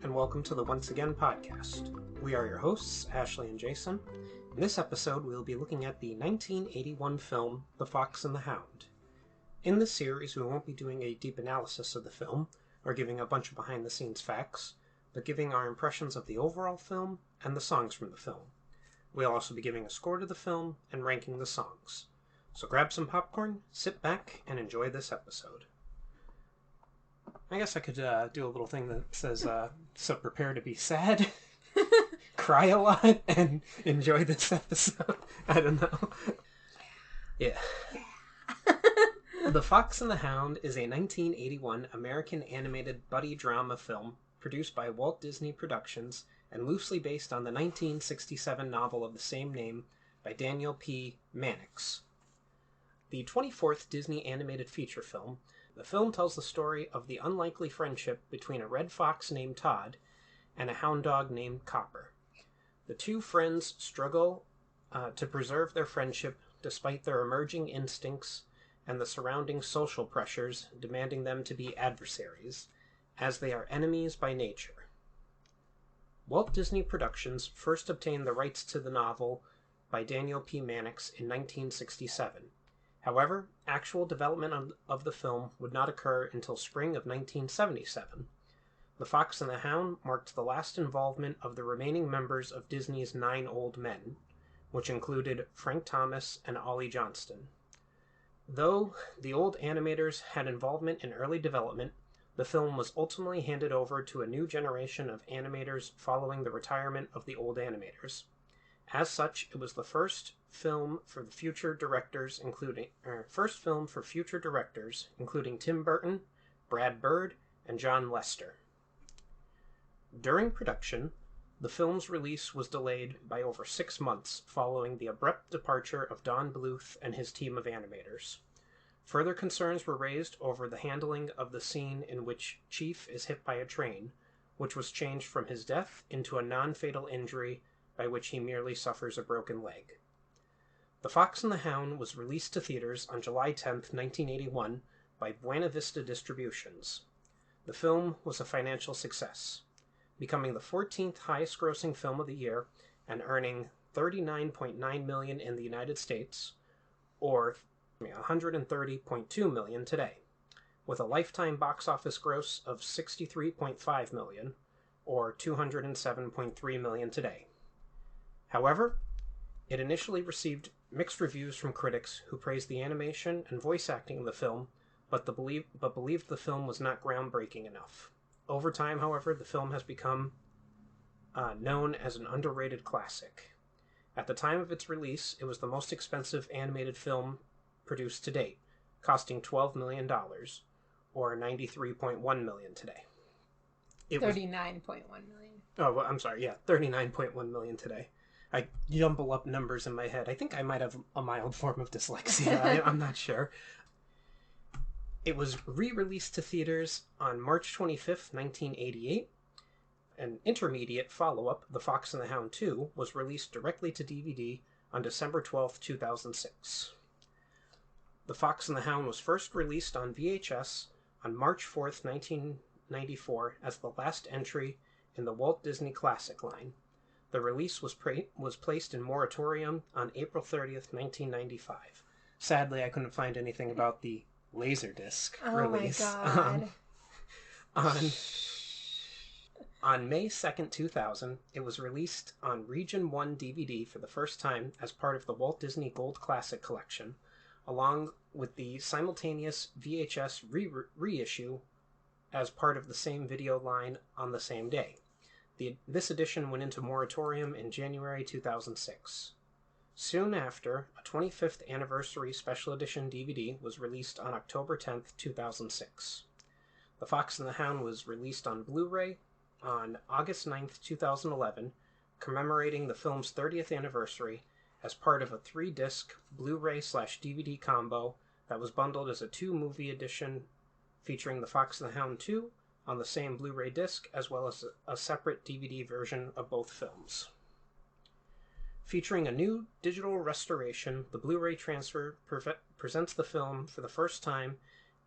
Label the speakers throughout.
Speaker 1: and welcome to the Once Again podcast. We are your hosts, Ashley and Jason. In this episode, we'll be looking at the 1981 film, The Fox and the Hound. In this series, we won't be doing a deep analysis of the film, or giving a bunch of behind-the-scenes facts, but giving our impressions of the overall film and the songs from the film. We'll also be giving a score to the film and ranking the songs. So grab some popcorn, sit back, and enjoy this episode. I guess I could do a little thing that says, so prepare to be sad, cry a lot, and enjoy this episode. I don't know. Yeah. The Fox and the Hound is a 1981 American animated buddy drama film produced by Walt Disney Productions and loosely based on the 1967 novel of the same name by Daniel P. Mannix. The 24th Disney animated feature film, the film tells the story of the unlikely friendship between a red fox named Todd and a hound dog named Copper. The two friends struggle to preserve their friendship despite their emerging instincts and the surrounding social pressures demanding them to be adversaries, as they are enemies by nature. Walt Disney Productions first obtained the rights to the novel by Daniel P. Mannix in 1967. However, actual development of the film would not occur until spring of 1977. The Fox and the Hound marked the last involvement of the remaining members of Disney's 9 Old Men, which included Frank Thomas and Ollie Johnston. Though the old animators had involvement in early development, the film was ultimately handed over to a new generation of animators following the retirement of the old animators. As such, it was the first film for future directors, including Tim Burton, Brad Bird, and John Lester. During production, the film's release was delayed by over 6 months following the abrupt departure of Don Bluth and his team of animators. Further concerns were raised over the handling of the scene in which Chief is hit by a train, which was changed from his death into a non-fatal injury by which he merely suffers a broken leg. The Fox and the Hound was released to theaters on July 10, 1981 by Buena Vista Distributions. The film was a financial success, becoming the 14th highest grossing film of the year and earning $39.9 million in the United States, or $130.2 million today, with a lifetime box office gross of $63.5 million, or $207.3 million today. However, it initially received mixed reviews from critics who praised the animation and voice acting of the film, but believed the film was not groundbreaking enough. Over time, however, the film has become known as an underrated classic. At the time of its release, it was the most expensive animated film produced to date, costing $12 million, or $93.1 million today.
Speaker 2: $39.1 million.
Speaker 1: Oh, well, I'm sorry, yeah, $39.1 million today. I jumble up numbers in my head. I think I might have a mild form of dyslexia. I'm not sure. It was re-released to theaters on March 25th, 1988. An intermediate follow-up, The Fox and the Hound 2, was released directly to DVD on December 12th, 2006. The Fox and the Hound was first released on VHS on March 4th, 1994 as the last entry in the Walt Disney Classic line. The release was placed in moratorium on April 30th, 1995. Sadly, I couldn't find anything about the Laserdisc release.
Speaker 2: Oh my god.
Speaker 1: On May 2nd, 2000, it was released on Region 1 DVD for the first time as part of the Walt Disney Gold Classic Collection, along with the simultaneous VHS reissue as part of the same video line on the same day. This edition went into moratorium in January 2006. Soon after, a 25th anniversary special edition DVD was released on October 10th, 2006. The Fox and the Hound was released on Blu-ray on August 9th, 2011, commemorating the film's 30th anniversary as part of a 3-disc Blu-ray/DVD combo that was bundled as a 2-movie edition featuring The Fox and the Hound 2 on the same Blu-ray disc, as well as a separate DVD version of both films. Featuring a new digital restoration, the Blu-ray transfer presents the film for the first time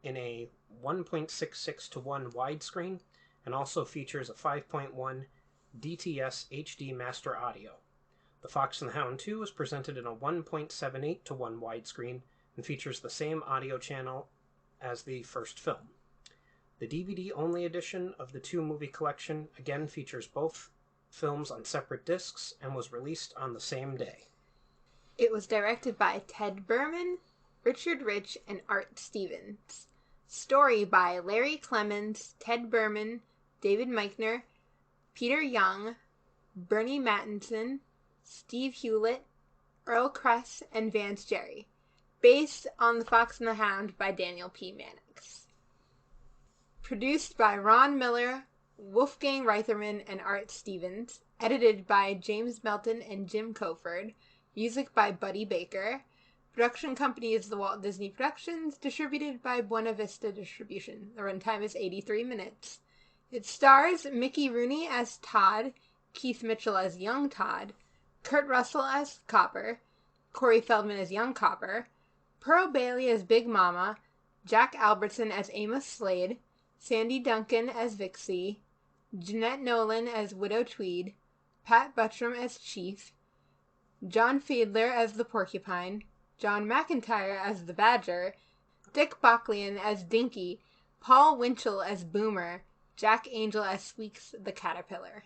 Speaker 1: in a 1.66:1 widescreen and also features a 5.1 DTS HD Master Audio. The Fox and the Hound 2 is presented in a 1.78 to 1 widescreen and features the same audio channel as the first film. The DVD-only edition of the two-movie collection again features both films on separate discs and was released on the same day.
Speaker 2: It was directed by Ted Berman, Richard Rich, and Art Stevens. Story by Larry Clemens, Ted Berman, David Meichner, Peter Young, Bernie Mattinson, Steve Hewlett, Earl Kress, and Vance Jerry. Based on The Fox and the Hound by Daniel P. Mannix. Produced by Ron Miller, Wolfgang Reitherman, and Art Stevens. Edited by James Melton and Jim Coford. Music by Buddy Baker. Production company is the Walt Disney Productions, distributed by Buena Vista Distribution. The runtime is 83 minutes. It stars Mickey Rooney as Todd, Keith Mitchell as young Todd, Kurt Russell as Copper, Corey Feldman as young Copper, Pearl Bailey as Big Mama, Jack Albertson as Amos Slade, Sandy Duncan as Vixie, Jeanette Nolan as Widow Tweed, Pat Buttram as Chief, John Fiedler as the Porcupine, John McIntyre as the Badger, Dick Bachlian as Dinky, Paul Winchell as Boomer, Jack Angel as Squeaks the Caterpillar.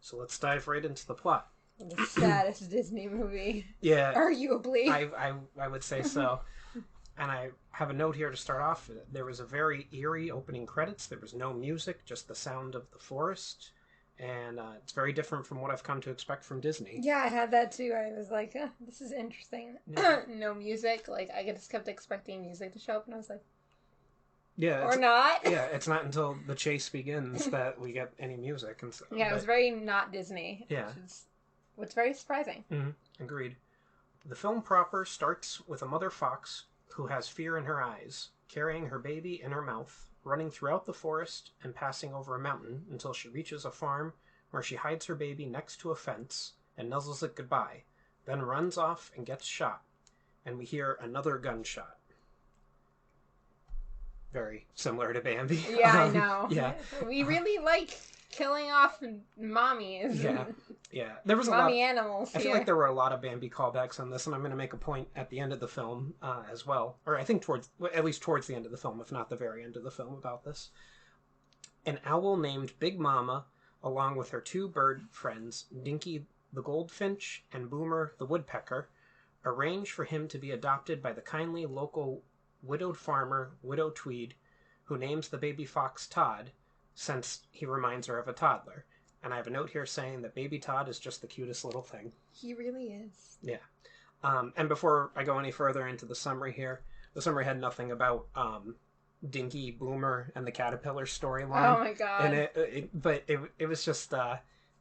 Speaker 1: So let's dive right into the plot.
Speaker 2: The saddest Disney movie.
Speaker 1: Yeah.
Speaker 2: Arguably.
Speaker 1: I would say so. And I have a note here to start off. There was a very eerie opening credits. There was no music, just the sound of the forest. And it's very different from what I've come to expect from Disney.
Speaker 2: Yeah, I had that too. I was like, this is interesting. Yeah. No music. Like, I just kept expecting music to show up, and I was like,
Speaker 1: yeah,
Speaker 2: or not.
Speaker 1: Yeah, it's not until the chase begins that we get any music. And so,
Speaker 2: yeah, it was very not Disney.
Speaker 1: Yeah.
Speaker 2: What's very surprising.
Speaker 1: Mm-hmm. Agreed. The film proper starts with a mother fox who has fear in her eyes, carrying her baby in her mouth, running throughout the forest and passing over a mountain until she reaches a farm where she hides her baby next to a fence and nuzzles it goodbye, then runs off and gets shot. And we hear another gunshot. Very similar to Bambi.
Speaker 2: Yeah, I know.
Speaker 1: Yeah.
Speaker 2: We really like killing off mommies.
Speaker 1: Yeah. Yeah. There was
Speaker 2: mommy animals.
Speaker 1: I feel like there were a lot of Bambi callbacks on this, and I'm going to make a point at the end of the film as well. Or I think at least towards the end of the film, if not the very end of the film, about this. An owl named Big Mama, along with her two bird friends, Dinky the goldfinch and Boomer the woodpecker, arrange for him to be adopted by the kindly local widowed farmer, Widow Tweed, who names the baby fox Todd, since he reminds her of a toddler. And I have a note here saying that baby Todd is just the cutest little thing.
Speaker 2: He really is.
Speaker 1: Yeah. And before I go any further into the summary here, the summary had nothing about Dinky, Boomer, and the caterpillar storyline.
Speaker 2: Oh my god.
Speaker 1: And it was just...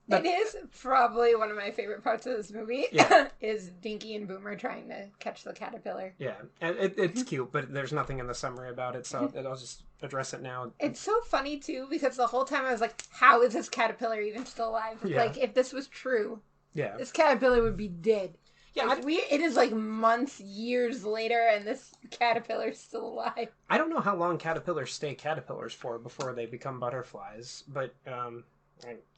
Speaker 2: it is probably one of my favorite parts of this movie.
Speaker 1: Yeah.
Speaker 2: Is Dinky and Boomer trying to catch the caterpillar.
Speaker 1: Yeah, and it's cute, but there's nothing in the summary about it, so I'll just address it now.
Speaker 2: It's so funny, too, because the whole time I was like, how is this caterpillar even still alive?
Speaker 1: Yeah.
Speaker 2: Like, if this was true,
Speaker 1: yeah,
Speaker 2: this caterpillar would be dead.
Speaker 1: Yeah,
Speaker 2: like, it is like months, years later, and this caterpillar's still alive.
Speaker 1: I don't know how long caterpillars stay caterpillars for before they become butterflies, but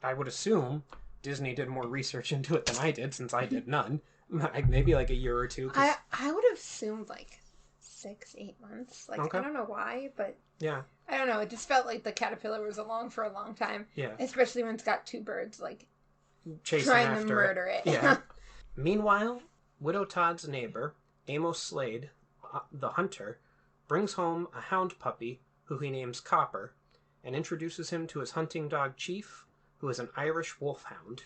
Speaker 1: I would assume Disney did more research into it than I did, since I did none. Maybe like a year or two.
Speaker 2: I would have assumed like 6-8 months. Like, okay. I don't know why, but
Speaker 1: yeah,
Speaker 2: I don't know. It just felt like the caterpillar was along for a long time.
Speaker 1: Yeah,
Speaker 2: especially when it's got two birds like
Speaker 1: chasing
Speaker 2: trying
Speaker 1: after
Speaker 2: to murder it.
Speaker 1: Yeah. Meanwhile, Widow Todd's neighbor, Amos Slade, the hunter, brings home a hound puppy who he names Copper, and introduces him to his hunting dog Chief, who is an Irish wolfhound.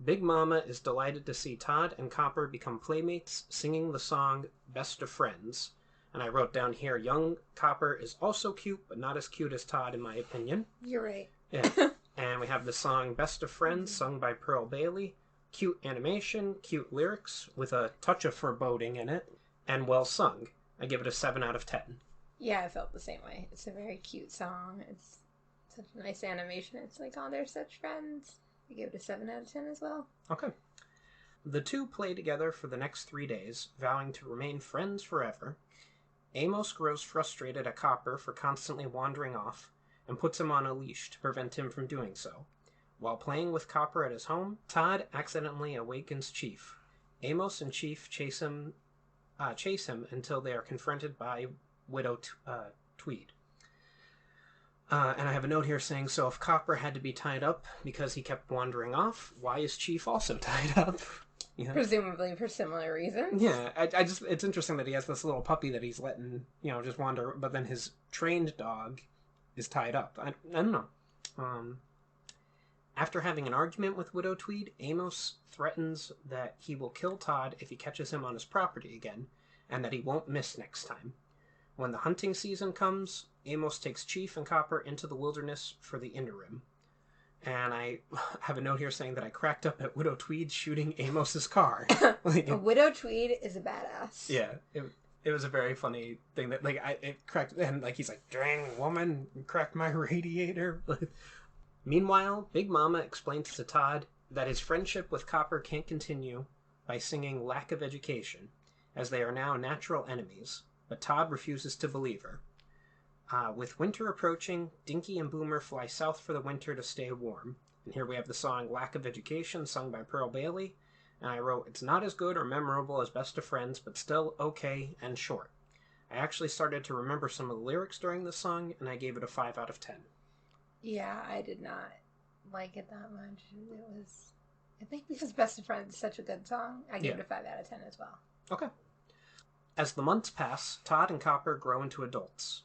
Speaker 1: Big Mama is delighted to see Todd and Copper become playmates, singing the song Best of Friends. And I wrote down here, young Copper is also cute, but not as cute as Todd, in my opinion.
Speaker 2: You're right.
Speaker 1: Yeah. And we have the song Best of Friends, sung by Pearl Bailey. Cute animation, cute lyrics, with a touch of foreboding in it, and well sung. I give it a 7 out of 10.
Speaker 2: Yeah, I felt the same way. It's a very cute song. It's such a nice animation. It's like, oh, they're such friends. I give it a 7 out of 10 as well.
Speaker 1: Okay. The two play together for the next 3 days, vowing to remain friends forever. Amos grows frustrated at Copper for constantly wandering off, and puts him on a leash to prevent him from doing so. While playing with Copper at his home, Todd accidentally awakens Chief. Amos and Chief chase him until they are confronted by Widow Tweed. And I have a note here saying, so if Copper had to be tied up because he kept wandering off, why is Chief also tied up? You know?
Speaker 2: Presumably for similar reasons.
Speaker 1: Yeah, I just, it's interesting that he has this little puppy that he's letting, just wander, but then his trained dog is tied up. I don't know. After having an argument with Widow Tweed, Amos threatens that he will kill Todd if he catches him on his property again, and that he won't miss next time. When the hunting season comes, Amos takes Chief and Copper into the wilderness for the interim. And I have a note here saying that I cracked up at Widow Tweed shooting Amos's car.
Speaker 2: Widow Tweed is a badass.
Speaker 1: Yeah, it was a very funny thing that, it cracked, and, he's like, dang, woman, you cracked my radiator. Meanwhile, Big Mama explains to Todd that his friendship with Copper can't continue by singing Lack of Education, as they are now natural enemies, but Todd refuses to believe her. With winter approaching, Dinky and Boomer fly south for the winter to stay warm. And here we have the song Lack of Education, sung by Pearl Bailey. And I wrote, it's not as good or memorable as Best of Friends, but still okay and short. I actually started to remember some of the lyrics during the song, and I gave it a 5 out of 10.
Speaker 2: Yeah, I did not like it that much. It was, I think because Best of Friends is such a good song, I gave it a 5 out of 10 as well.
Speaker 1: Okay. As the months pass, Todd and Copper grow into adults.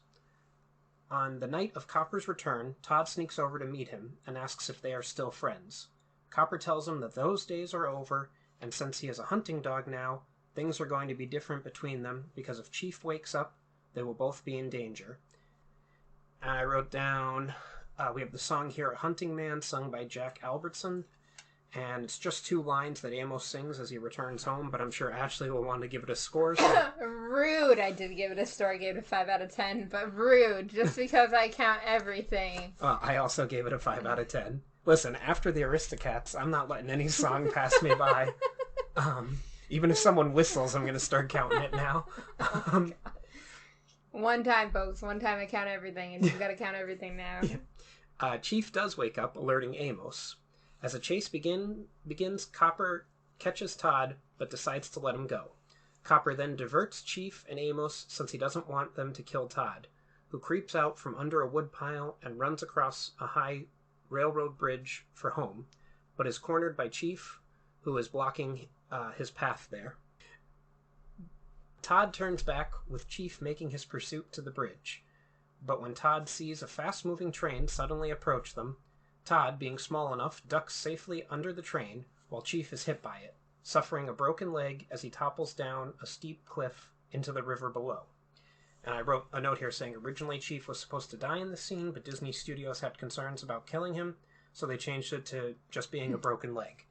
Speaker 1: On the night of Copper's return, Todd sneaks over to meet him and asks if they are still friends. Copper tells him that those days are over, and since he is a hunting dog now, things are going to be different between them because if Chief wakes up, they will both be in danger. And I wrote down, we have the song here, A Hunting Man, sung by Jack Albertson. And it's just 2 lines that Amos sings as he returns home, but I'm sure Ashley will want to give it a score. So.
Speaker 2: Rude. I did give it a score. I gave it a 5 out of 10, but rude, just because I count everything.
Speaker 1: I also gave it a 5 out of 10. Listen, after the Aristocats, I'm not letting any song pass me by. Even if someone whistles, I'm going to start counting it now.
Speaker 2: One time, folks. One time I count everything, and you've got to count everything now.
Speaker 1: Yeah. Chief does wake up, alerting Amos. As a chase begins, Copper catches Todd, but decides to let him go. Copper then diverts Chief and Amos since he doesn't want them to kill Todd, who creeps out from under a woodpile and runs across a high railroad bridge for home, but is cornered by Chief, who is blocking his path there. Todd turns back, with Chief making his pursuit to the bridge. But when Todd sees a fast-moving train suddenly approach them, Todd, being small enough, ducks safely under the train, while Chief is hit by it, suffering a broken leg as he topples down a steep cliff into the river below. And I wrote a note here saying originally Chief was supposed to die in the scene, but Disney Studios had concerns about killing him, so they changed it to just being a broken leg.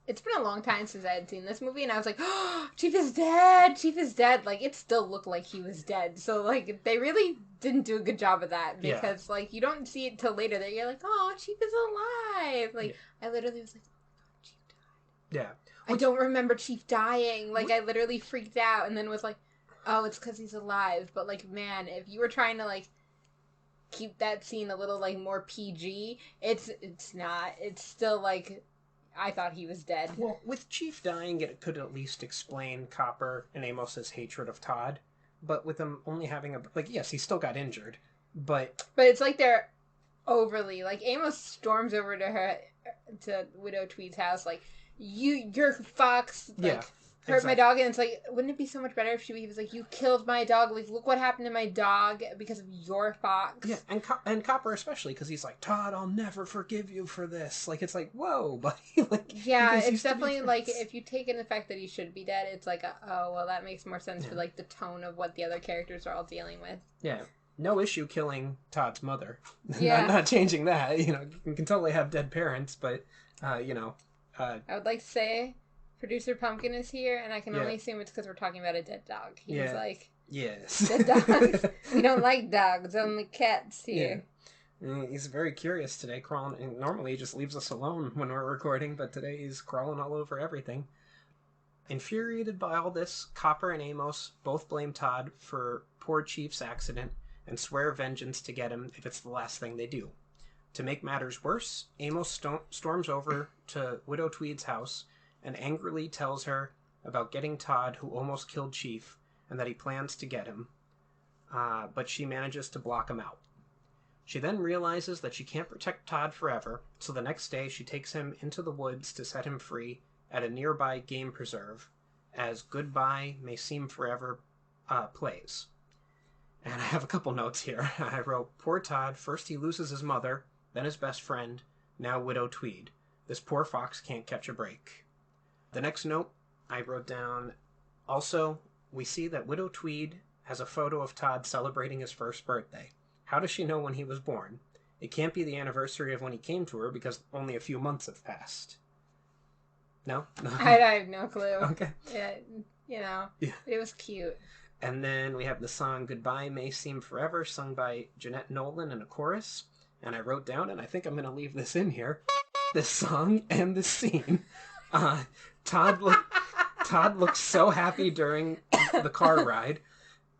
Speaker 2: It's been a long time since I had seen this movie, and I was like, oh, Chief is dead! Chief is dead! It still looked like he was dead. So, they really didn't do a good job of that, because, you don't see it till later that you're like, oh, Chief is alive! I literally was like, oh my god, Chief died.
Speaker 1: Yeah.
Speaker 2: I don't remember Chief dying. I literally freaked out, and then was like, oh, it's because he's alive. But, man, if you were trying to, keep that scene a little, more PG, it's not. It's still, I thought he was dead.
Speaker 1: Well, with Chief dying, it could at least explain Copper and Amos's hatred of Todd. But with him only having yes, he still got injured, but...
Speaker 2: But it's they're overly... Amos storms over to Widow Tweed's house, you're fox, hurt my dog, and it's wouldn't it be so much better if he was you killed my dog, look what happened to my dog because of your fox.
Speaker 1: Yeah, and Copper especially, because he's Todd, I'll never forgive you for this. It's whoa, buddy.
Speaker 2: Yeah, it's definitely if you take in the fact that he should be dead, it's oh, well, that makes more sense for the tone of what the other characters are all dealing with.
Speaker 1: Yeah. No issue killing Todd's mother.
Speaker 2: Yeah.
Speaker 1: not changing that. You can totally have dead parents, but, I
Speaker 2: would like to say... Producer Pumpkin is here, and I can only assume it's because we're talking about a dead dog. He's
Speaker 1: yes.
Speaker 2: Dead dogs. We don't like dogs, only cats here.
Speaker 1: Yeah. He's very curious today, crawling, and normally he just leaves us alone when we're recording, but today he's crawling all over everything. Infuriated by all this, Copper and Amos both blame Todd for poor Chief's accident, and swear vengeance to get him if it's the last thing they do. To make matters worse, Amos storms over to Widow Tweed's house and angrily tells her about getting Todd, who almost killed Chief, and that he plans to get him, but she manages to block him out. She then realizes that she can't protect Todd forever, so the next day she takes him into the woods to set him free at a nearby game preserve, as Goodbye May Seem Forever plays. And I have a couple notes here. I wrote, poor Todd, first he loses his mother, then his best friend, now Widow Tweed. This poor fox can't catch a break. The next note I wrote down, also, we see that Widow Tweed has a photo of Todd celebrating his first birthday. How does she know when he was born? It can't be the anniversary of when he came to her because only a few months have passed. No?
Speaker 2: I have no clue.
Speaker 1: Okay.
Speaker 2: Yeah, it was cute.
Speaker 1: And then we have the song Goodbye May Seem Forever, sung by Jeanette Nolan in a chorus. And I wrote down, and I think I'm going to leave this in here, this song and this scene. Todd looks so happy during the car ride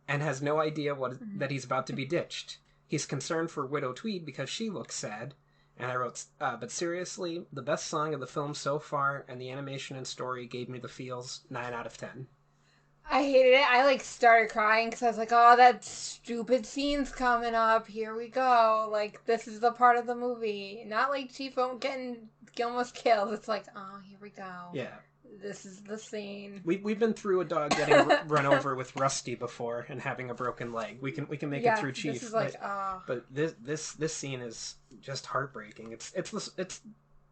Speaker 1: and has no idea that he's about to be ditched. He's concerned for Widow Tweed because she looks sad. And I wrote, but seriously, the best song of the film so far, and the animation and story gave me the feels, 9 out of 10.
Speaker 2: I hated it. I, started crying because I was like, oh, that stupid scene's coming up. Here we go. This is the part of the movie. Not Chief getting almost killed. It's like, oh, here we go.
Speaker 1: Yeah.
Speaker 2: This is the scene.
Speaker 1: We've been through a dog getting run over with Rusty before and having a broken leg. We can make it through Chief.
Speaker 2: This is
Speaker 1: but this scene is just heartbreaking. It's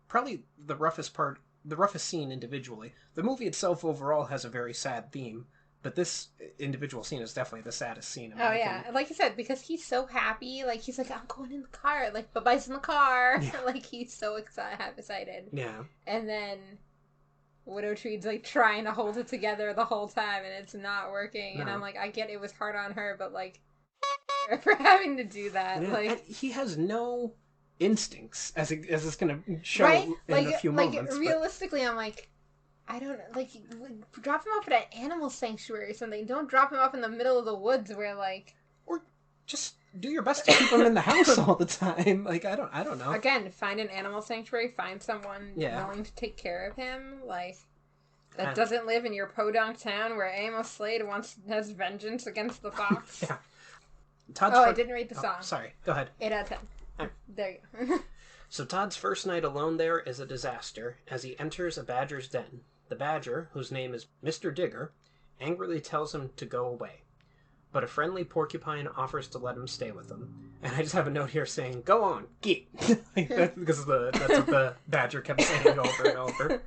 Speaker 1: probably the roughest scene individually. The movie itself overall has a very sad theme, but this individual scene is definitely the saddest scene.
Speaker 2: Oh yeah, like you said, because he's so happy. He's like, I'm going in the car. Bye-bye's in the car. Yeah. He's so excited.
Speaker 1: Yeah.
Speaker 2: And then Widow Tweed's trying to hold it together the whole time, and it's not working. No. And I'm like, I get it was hard on her, but for having to do that,
Speaker 1: yeah. And he has no instincts, as it's going to show in a few moments.
Speaker 2: Realistically, I'm like, I don't drop him off at an animal sanctuary or something. Don't drop him off in the middle of the woods where
Speaker 1: or just do your best to keep him in the house all the time. I don't know.
Speaker 2: Again, find an animal sanctuary, find someone willing to take care of him, that doesn't live in your podunk town where Amos Slade has vengeance against the fox.
Speaker 1: Yeah.
Speaker 2: I didn't read the song.
Speaker 1: Sorry, go ahead.
Speaker 2: 8 out of 10.
Speaker 1: Right.
Speaker 2: There you go.
Speaker 1: So Todd's first night alone there is a disaster as he enters a badger's den. The badger, whose name is Mr. Digger, angrily tells him to go away. But a friendly porcupine offers to let him stay with him. And I just have a note here saying, go on, get. Because that's what the badger kept saying over and over.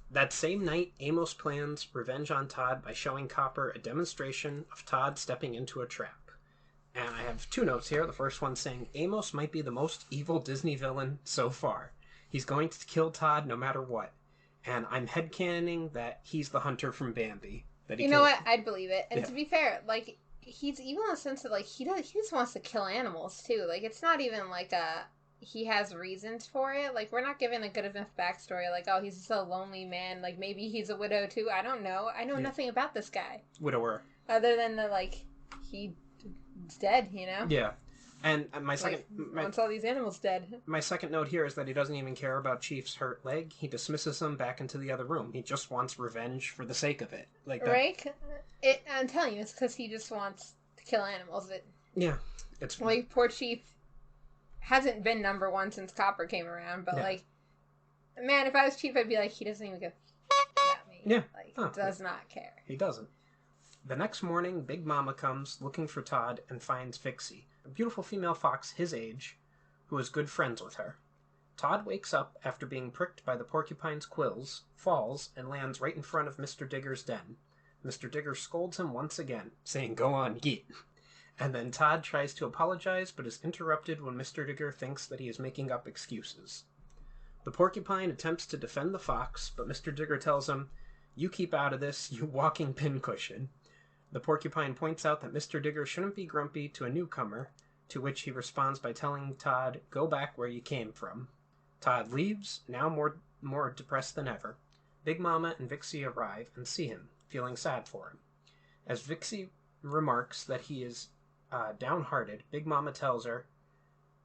Speaker 1: That same night, Amos plans revenge on Todd by showing Copper a demonstration of Todd stepping into a trap. And I have 2 notes here. The first one saying, Amos might be the most evil Disney villain so far. He's going to kill Todd no matter what. And I'm headcanoning that he's the hunter from Bambi.
Speaker 2: You know what? I'd believe it. And to be fair, he's evil in the sense that, he just wants to kill animals, too. It's not even, he has reasons for it. We're not given a good enough backstory. He's just a lonely man. Maybe he's a widow, too. I don't know. I know nothing about this guy.
Speaker 1: Widower.
Speaker 2: Other than he's dead, you know?
Speaker 1: Yeah. And my second...
Speaker 2: once all these animals dead.
Speaker 1: My second note here is that he doesn't even care about Chief's hurt leg. He dismisses him back into the other room. He just wants revenge for the sake of it.
Speaker 2: Right? I'm telling you, it's because he just wants to kill animals.
Speaker 1: Yeah. It's...
Speaker 2: poor Chief hasn't been number 1 since Copper came around, but, man, if I was Chief, I'd be like, he doesn't even give at me.
Speaker 1: Yeah.
Speaker 2: Does not care.
Speaker 1: He doesn't. The next morning, Big Mama comes looking for Todd and finds Vixie, a beautiful female fox his age, who is good friends with her. Todd wakes up after being pricked by the porcupine's quills, falls, and lands right in front of Mr. Digger's den. Mr. Digger scolds him once again, saying, go on, get. And then Todd tries to apologize, but is interrupted when Mr. Digger thinks that he is making up excuses. The porcupine attempts to defend the fox, but Mr. Digger tells him, you keep out of this, you walking pincushion. The porcupine points out that Mr. Digger shouldn't be grumpy to a newcomer, to which he responds by telling Todd, go back where you came from. Todd leaves, now more depressed than ever. Big Mama and Vixie arrive and see him, feeling sad for him. As Vixie remarks that he is Downhearted, Big Mama tells her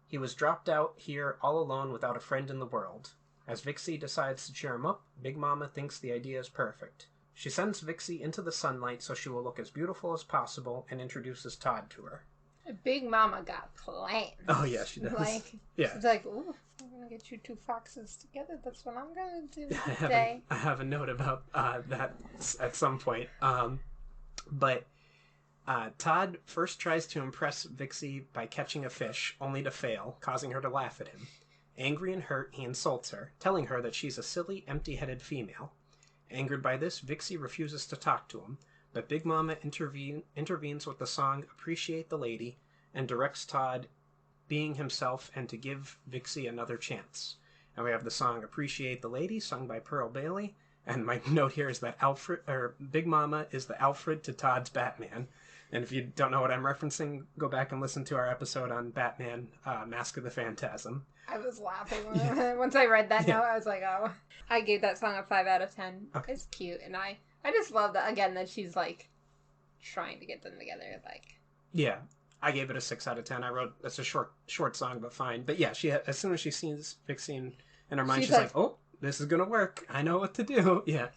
Speaker 1: he was dropped out here all alone without a friend in the world. As Vixie decides to cheer him up, Big Mama thinks the idea is perfect. She sends Vixie into the sunlight so she will look as beautiful as possible and introduces Todd to her.
Speaker 2: Big Mama got plans.
Speaker 1: Oh, yeah, she does.
Speaker 2: She's like, ooh, I'm going to get you two foxes together. That's what I'm going to do today.
Speaker 1: I have a note about that at some point. But Todd first tries to impress Vixie by catching a fish, only to fail, causing her to laugh at him. Angry and hurt, he insults her, telling her that she's a silly, empty-headed female. Angered by this, Vixie refuses to talk to him, but Big Mama intervenes with the song Appreciate the Lady and directs Todd being himself and to give Vixie another chance. And we have the song Appreciate the Lady, sung by Pearl Bailey, and my note here is that Big Mama is the Alfred to Todd's Batman. And if you don't know what I'm referencing, go back and listen to our episode on Batman, Mask of the Phantasm.
Speaker 2: I was laughing once I read that note. I was like, oh. I gave that song a 5 out of 10. Okay. It's cute, and I just love that, again, that she's, like, trying to get them together, like.
Speaker 1: Yeah, I gave it a 6 out of 10. I wrote, it's a short song, but fine. But yeah, as soon as she sees Vixie in her mind, she's like, oh, this is gonna work. I know what to do. Yeah.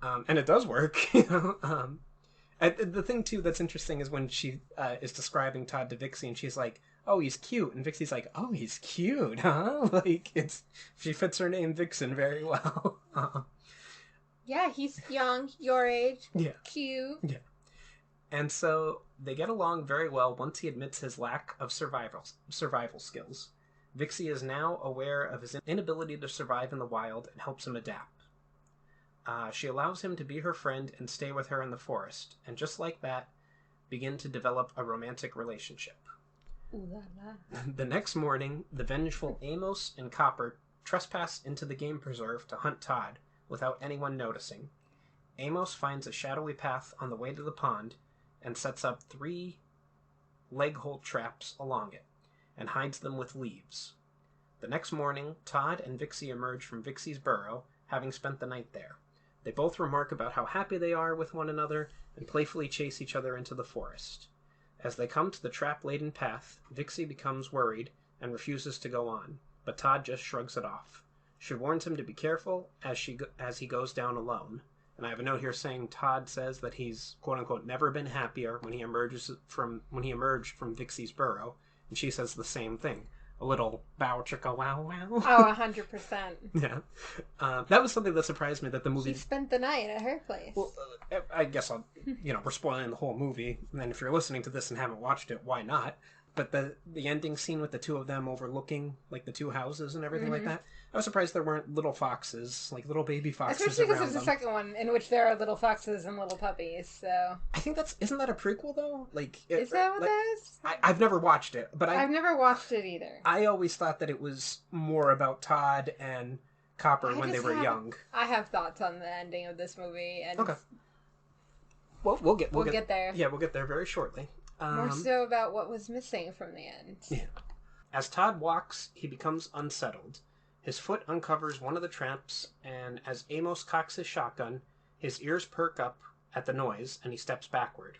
Speaker 1: And it does work, you know. The thing, too, that's interesting is when she is describing Todd to Vixie, and she's like, oh, he's cute. And Vixie's like, oh, he's cute, huh? Like, she fits her name Vixen very well.
Speaker 2: Yeah, he's young, your age.
Speaker 1: Yeah.
Speaker 2: Cute.
Speaker 1: Yeah. And so they get along very well once he admits his lack of survival skills. Vixie is now aware of his inability to survive in the wild and helps him adapt. She allows him to be her friend and stay with her in the forest, and just like that, begin to develop a romantic relationship.
Speaker 2: Ooh la la.
Speaker 1: The next morning, the vengeful Amos and Copper trespass into the game preserve to hunt Todd, without anyone noticing. Amos finds a shadowy path on the way to the pond, and sets up 3 leg hold traps along it, and hides them with leaves. The next morning, Todd and Vixie emerge from Vixie's burrow, having spent the night there. They both remark about how happy they are with one another, and playfully chase each other into the forest. As they come to the trap-laden path, Vixie becomes worried and refuses to go on, but Todd just shrugs it off. She warns him to be careful as he goes down alone. And I have a note here saying Todd says that he's quote-unquote never been happier when he emerged from Vixie's burrow, and she says the same thing. A little bow chicka wow wow.
Speaker 2: Oh, 100%.
Speaker 1: Yeah. That was something that surprised me, that the movie...
Speaker 2: She spent the night at her place.
Speaker 1: Well, I guess we're spoiling the whole movie, and if you're listening to this and haven't watched it, why not? But the ending scene with the two of them overlooking, like, the 2 houses and everything like that, I was surprised there weren't little foxes, like little baby foxes.
Speaker 2: Especially because there's a second one in which there are little foxes and little puppies, so...
Speaker 1: I think isn't that a prequel, though?
Speaker 2: Is that what that is?
Speaker 1: I've never watched it, but
Speaker 2: I've never watched it either.
Speaker 1: I always thought that it was more about Todd and Copper when they were young.
Speaker 2: I have thoughts on the ending of this movie, and...
Speaker 1: Okay. Well, we'll get
Speaker 2: there.
Speaker 1: Yeah, we'll get there very shortly.
Speaker 2: More so about what was missing from the end.
Speaker 1: Yeah. As Todd walks, he becomes unsettled. His foot uncovers one of the traps, and as Amos cocks his shotgun, his ears perk up at the noise, and he steps backward.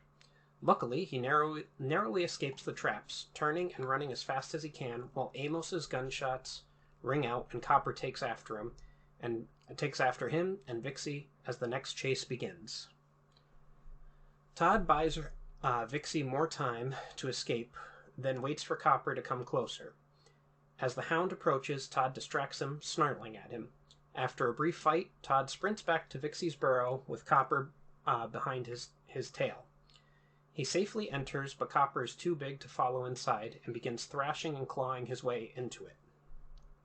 Speaker 1: Luckily, he narrowly escapes the traps, turning and running as fast as he can, while Amos's gunshots ring out and Copper takes after him, and Vixie as the next chase begins. Todd buys Vixie more time to escape, then waits for Copper to come closer. As the Hound approaches, Todd distracts him, snarling at him. After a brief fight, Todd sprints back to Vixie's burrow with Copper behind his tail. He safely enters, but Copper is too big to follow inside and begins thrashing and clawing his way into it.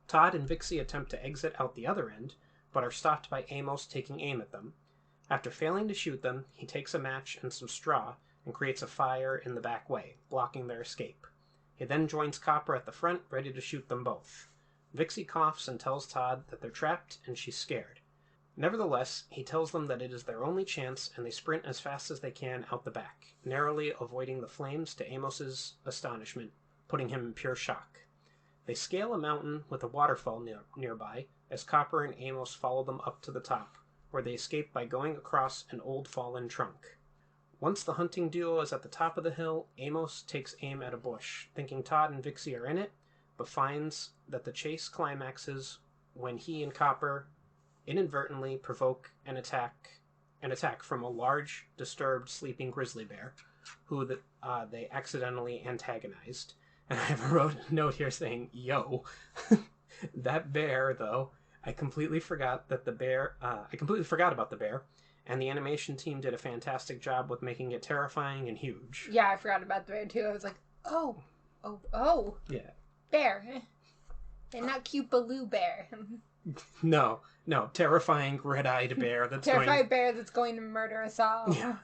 Speaker 1: Todd and Vixie attempt to exit out the other end, but are stopped by Amos taking aim at them. After failing to shoot them, he takes a match and some straw and creates a fire in the back way, blocking their escape. He then joins Copper at the front, ready to shoot them both. Vixie coughs and tells Todd that they're trapped and she's scared. Nevertheless, he tells them that it is their only chance, and they sprint as fast as they can out the back, narrowly avoiding the flames to Amos's astonishment, putting him in pure shock. They scale a mountain with a waterfall nearby, as Copper and Amos follow them up to the top, where they escape by going across an old fallen trunk. Once the hunting duo is at the top of the hill, Amos takes aim at a bush, thinking Todd and Vixie are in it, but finds that the chase climaxes when he and Copper inadvertently provoke an attack from a large, disturbed, sleeping grizzly bear, who they accidentally antagonized. And I wrote a note here saying, "Yo, that bear, though, I completely forgot about the bear, and the animation team did a fantastic job with making it terrifying and huge."
Speaker 2: Yeah, I forgot about the bear too. I was like, oh.
Speaker 1: Yeah.
Speaker 2: Bear. And not cute Baloo bear.
Speaker 1: No, terrifying red-eyed bear that's
Speaker 2: terrified bear that's going to murder us all.
Speaker 1: Yeah.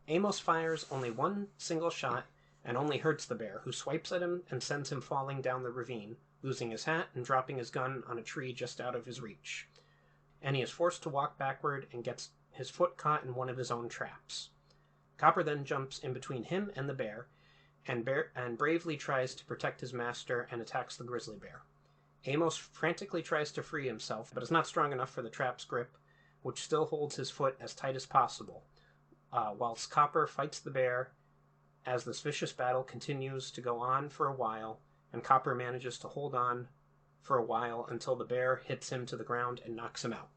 Speaker 1: Amos fires only one single shot and only hurts the bear, who swipes at him and sends him falling down the ravine, losing his hat and dropping his gun on a tree just out of his reach. And he is forced to walk backward and gets his foot caught in one of his own traps. Copper then jumps in between him and the bear, and bravely tries to protect his master and attacks the grizzly bear. Amos frantically tries to free himself, but is not strong enough for the trap's grip, which still holds his foot as tight as possible, whilst Copper fights the bear as this vicious battle continues to go on for a while, and Copper manages to hold on for a while until the bear hits him to the ground and knocks him out.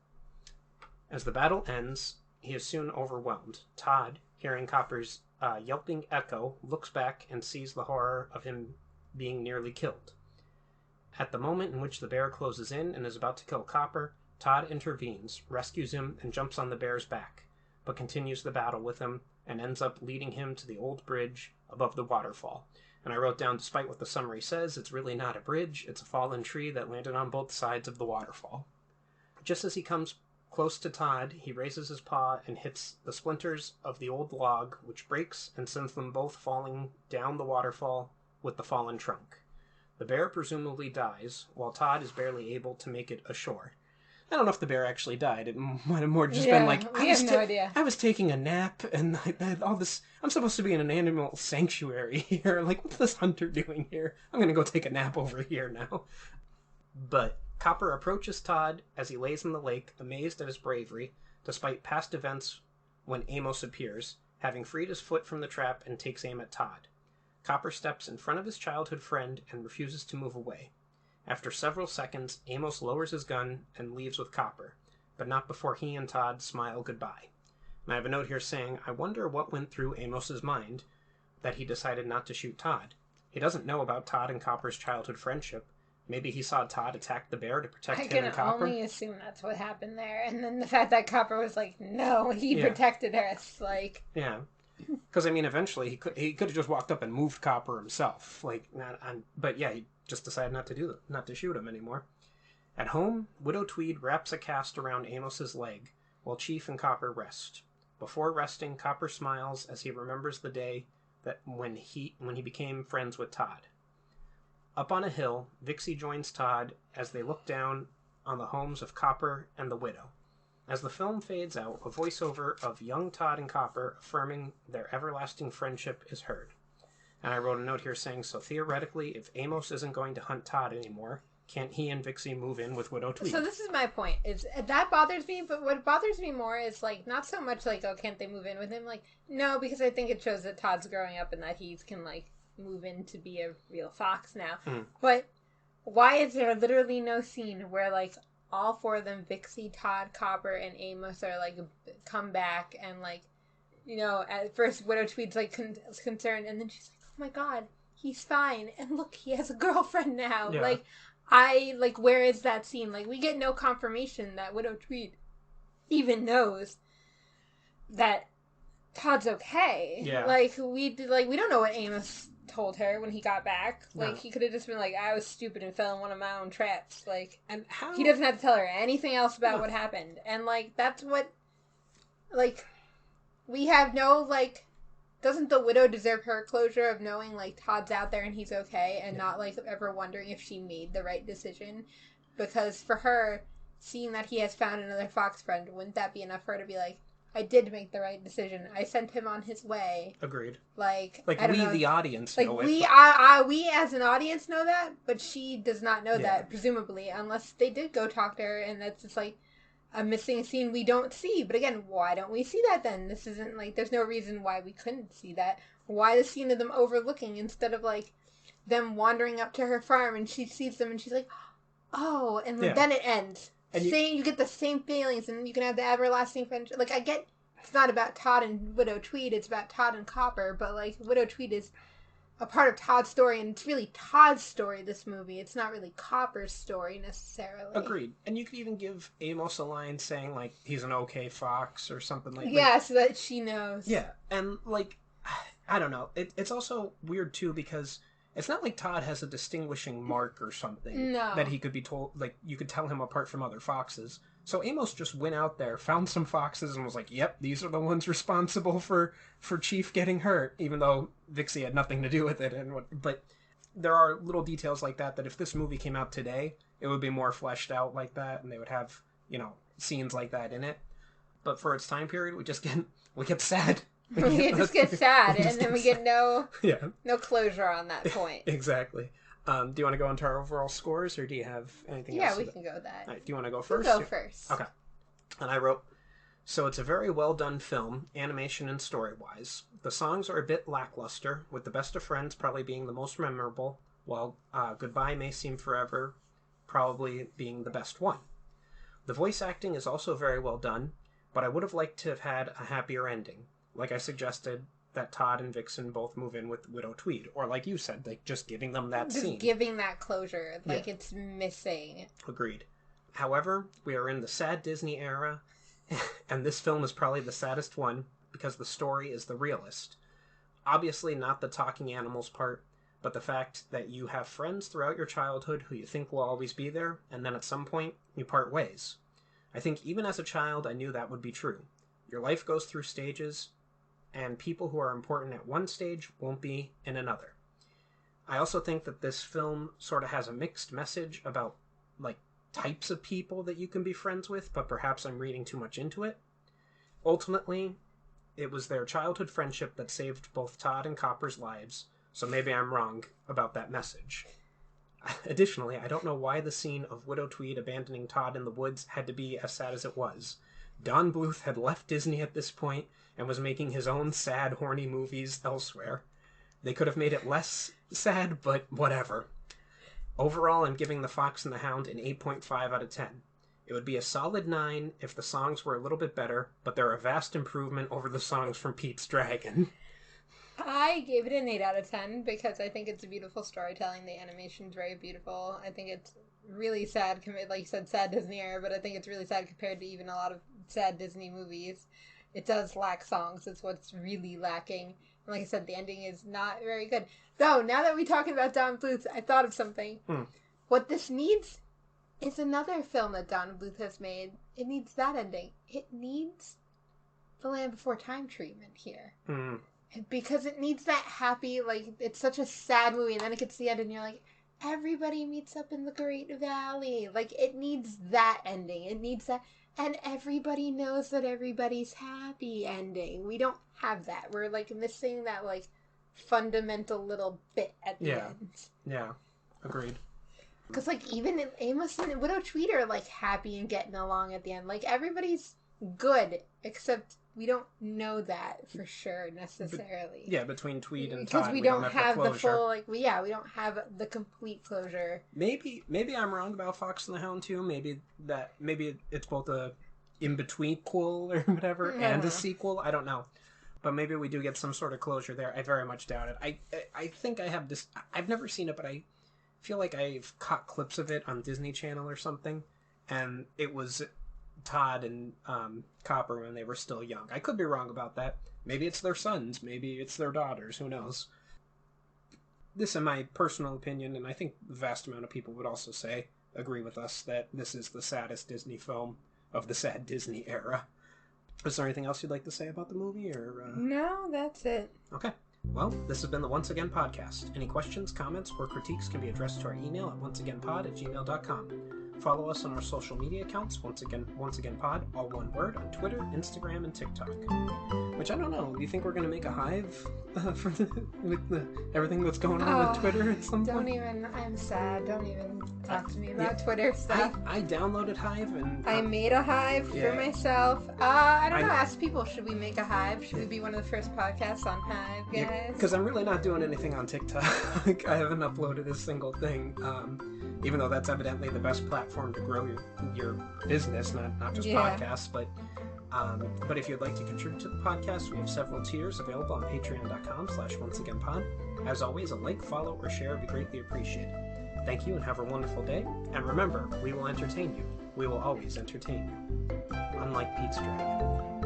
Speaker 1: As the battle ends, he is soon overwhelmed. Todd, hearing Copper's yelping echo, looks back and sees the horror of him being nearly killed. At the moment in which the bear closes in and is about to kill Copper, Todd intervenes, rescues him, and jumps on the bear's back, but continues the battle with him and ends up leading him to the old bridge above the waterfall. And I wrote down, despite what the summary says, it's really not a bridge, it's a fallen tree that landed on both sides of the waterfall. Just as he comes close to Todd, he raises his paw and hits the splinters of the old log, which breaks and sends them both falling down the waterfall with the fallen trunk. The bear presumably dies, while Todd is barely able to make it ashore. I don't know if the bear actually died. It might have more just been like,
Speaker 2: we have no idea.
Speaker 1: I was taking a nap, and I had all this. I'm supposed to be in an animal sanctuary here. Like, what's this hunter doing here? I'm going to go take a nap over here now. But Copper approaches Todd as he lays in the lake, amazed at his bravery, despite past events when Amos appears, having freed his foot from the trap and takes aim at Todd. Copper steps in front of his childhood friend and refuses to move away. After several seconds, Amos lowers his gun and leaves with Copper, but not before he and Todd smile goodbye. And I have a note here saying, I wonder what went through Amos's mind that he decided not to shoot Todd. He doesn't know about Todd and Copper's childhood friendship. Maybe he saw Todd attack the bear to protect him and Copper.
Speaker 2: I can only assume that's what happened there. And then the fact that Copper was like, no, he protected us. Like...
Speaker 1: Yeah. Because, I mean, eventually he could have just walked up and moved Copper himself. But yeah, he just decided not to shoot him anymore. At home, Widow Tweed wraps a cast around Amos's leg, while Chief and Copper rest. Before resting, Copper smiles as he remembers the day that when he became friends with Todd. Up on a hill, Vixie joins Todd as they look down on the homes of Copper and the Widow. As the film fades out, a voiceover of young Todd and Copper affirming their everlasting friendship is heard. And I wrote a note here saying, so theoretically, if Amos isn't going to hunt Todd anymore, can't he and Vixie move in with Widow Tweed?
Speaker 2: So this is my point. That bothers me, but what bothers me more is, like, not so much like, oh, can't they move in with him? Like, no, because I think it shows that Todd's growing up and that he can, like, move in to be a real fox now. But why is there literally no scene where, like, all four of them, Vixie, Todd, Copper, and Amos, are, like, come back and, like, you know, at first Widow Tweed's, like, concerned, and then she's like, oh my god, he's fine, and look, he has a girlfriend now. Yeah. Where is that scene? Like, we get no confirmation that Widow Tweed even knows that Todd's okay. Yeah. We don't know what Amos told her when he got back. Like, he could have just been like, I was stupid and fell in one of my own traps. Like, and how... he doesn't have to tell her anything else about what happened. And, like, that's what, like, we have no, like, doesn't the widow deserve her closure of knowing, like, Todd's out there and he's okay and not, like, ever wondering if she made the right decision? Because for her, seeing that he has found another fox friend, wouldn't that be enough for her to be like, I did make the right decision. I sent him on his way. Agreed. Like we, the audience, know it. We as an audience know that, but she does not know that, presumably, unless they did go talk to her, and that's just like, a missing scene we don't see. But again, why don't we see that then? This isn't like, there's no reason why we couldn't see that. Why the scene of them overlooking instead of like them wandering up to her farm and she sees them and she's like, oh, and then it ends. And you get the same feelings and you can have the everlasting friendship. Like, I get it's not about Todd and Widow Tweed, it's about Todd and Copper, but like Widow Tweed is a part of Todd's story, and it's really Todd's story, this movie. It's not really Copper's story, necessarily.
Speaker 1: Agreed. And you could even give Amos a line saying, like, he's an okay fox or something like that.
Speaker 2: Yeah, so that she knows.
Speaker 1: Yeah, and, like, I don't know. It's also weird, too, because it's not like Todd has a distinguishing mark or something.
Speaker 2: No.
Speaker 1: That he could be told, like, you could tell him apart from other foxes. So Amos just went out there, found some foxes, and was like, yep, these are the ones responsible for Chief getting hurt, even though Vixie had nothing to do with it. But there are little details like that if this movie came out today, it would be more fleshed out like that, and they would have, scenes like that in it. But for its time period, we get sad.
Speaker 2: We just get sad, and then we get no closure on that point.
Speaker 1: Exactly. Do you want to go into our overall scores, or do you have anything else?
Speaker 2: Yeah, we can go with that.
Speaker 1: Right, do you want to go first?
Speaker 2: Go first.
Speaker 1: Okay. And I wrote, so it's a very well done film, animation and story-wise. The songs are a bit lackluster, with The Best of Friends probably being the most memorable, while Goodbye May Seem Forever probably being the best one. The voice acting is also very well done, but I would have liked to have had a happier ending. Like I suggested, that Todd and Vixen both move in with Widow Tweed. Or like you said, like just giving them that scene.
Speaker 2: Just giving that closure. Like it's missing.
Speaker 1: Agreed. However, we are in the sad Disney era, and this film is probably the saddest one because the story is the realest. Obviously not the talking animals part, but the fact that you have friends throughout your childhood who you think will always be there, and then at some point, you part ways. I think even as a child, I knew that would be true. Your life goes through stages, and people who are important at one stage won't be in another. I also think that this film sort of has a mixed message about, like, types of people that you can be friends with, but perhaps I'm reading too much into it. Ultimately, it was their childhood friendship that saved both Todd and Copper's lives, so maybe I'm wrong about that message. Additionally, I don't know why the scene of Widow Tweed abandoning Todd in the woods had to be as sad as it was. Don Bluth had left Disney at this point and was making his own sad, horny movies elsewhere. They could have made it less sad, but whatever. Overall, I'm giving The Fox and the Hound an 8.5 out of 10. It would be a solid 9 if the songs were a little bit better, but they're a vast improvement over the songs from Pete's Dragon.
Speaker 2: I gave it an 8 out of 10 because I think it's a beautiful storytelling. The animation's very beautiful. I think it's really sad, like you said, sad Disney era, but I think it's really sad compared to even a lot of sad Disney movies. It does lack songs. It's what's really lacking. And like I said, the ending is not very good. Though, now that we're talking about Don Bluth, I thought of something. What this needs is another film that Don Bluth has made. It needs that ending. It needs the Land Before Time treatment here. Because it needs that happy, like, it's such a sad movie, and then it gets to the end, and you're like, everybody meets up in the Great Valley. Like, it needs that ending. It needs that, and everybody knows that everybody's happy ending. We don't have that. We're, like, missing that, like, fundamental little bit at the end.
Speaker 1: Yeah, agreed.
Speaker 2: Because, like, even Amos and Widow Tweed are, like, happy and getting along at the end. Like, everybody's good, except we don't know that for sure necessarily.
Speaker 1: Between Tweed and Todd,
Speaker 2: because we don't have the full, like, we don't have the complete closure.
Speaker 1: Maybe I'm wrong about Fox and the Hound too. Maybe it's both a in-between-quel or whatever and a sequel. I don't know, but maybe we do get some sort of closure there. I very much doubt it. I think I have this. I've never seen it, but I feel like I've caught clips of it on Disney Channel or something, and it was Todd and Copper when they were still young. I could be wrong about that. Maybe it's their sons. Maybe it's their daughters. Who knows? This is my personal opinion, and I think the vast amount of people would also agree with us that this is the saddest Disney film of the sad Disney era. Is there anything else you'd like to say about the movie? Or
Speaker 2: No, that's it.
Speaker 1: Okay. Well, this has been the Once Again Podcast. Any questions, comments, or critiques can be addressed to our email at onceagainpod@gmail.com. Follow us on our social media accounts, once again pod, all one word, on Twitter, Instagram, and TikTok. Which, I don't know, do you think we're going to make a hive with everything that's going on with Twitter at some point?
Speaker 2: I'm sad. Don't even talk to me about Twitter stuff.
Speaker 1: I downloaded Hive and...
Speaker 2: I made a hive for myself. I don't know, ask people, should we make a hive? Should we be one of the first podcasts on Hive, guys?
Speaker 1: Because I'm really not doing anything on TikTok. I haven't uploaded a single thing. Even though that's evidently the best platform to grow your business, not just podcasts, but if you'd like to contribute to the podcast, we have several tiers available on patreon.com/onceagainpod. As always, a like, follow, or share would be greatly appreciated. Thank you and have a wonderful day. And remember, we will entertain you. We will always entertain you. Unlike Pete's Dragon.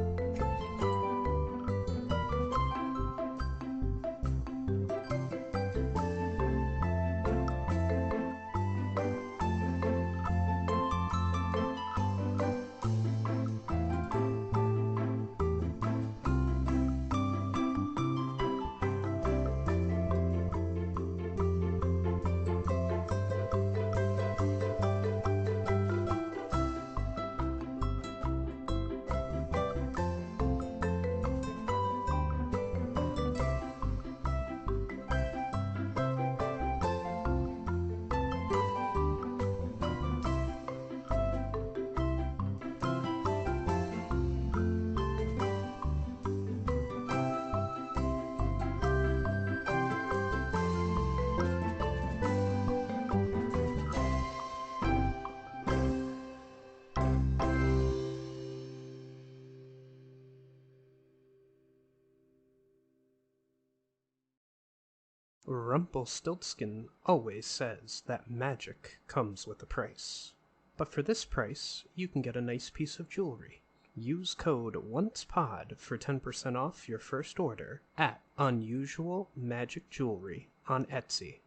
Speaker 1: Rumpelstiltskin always says that magic comes with a price. But for this price, you can get a nice piece of jewelry. Use code ONCEPOD for 10% off your first order at Unusual Magic Jewelry on Etsy.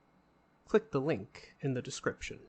Speaker 1: Click the link in the description.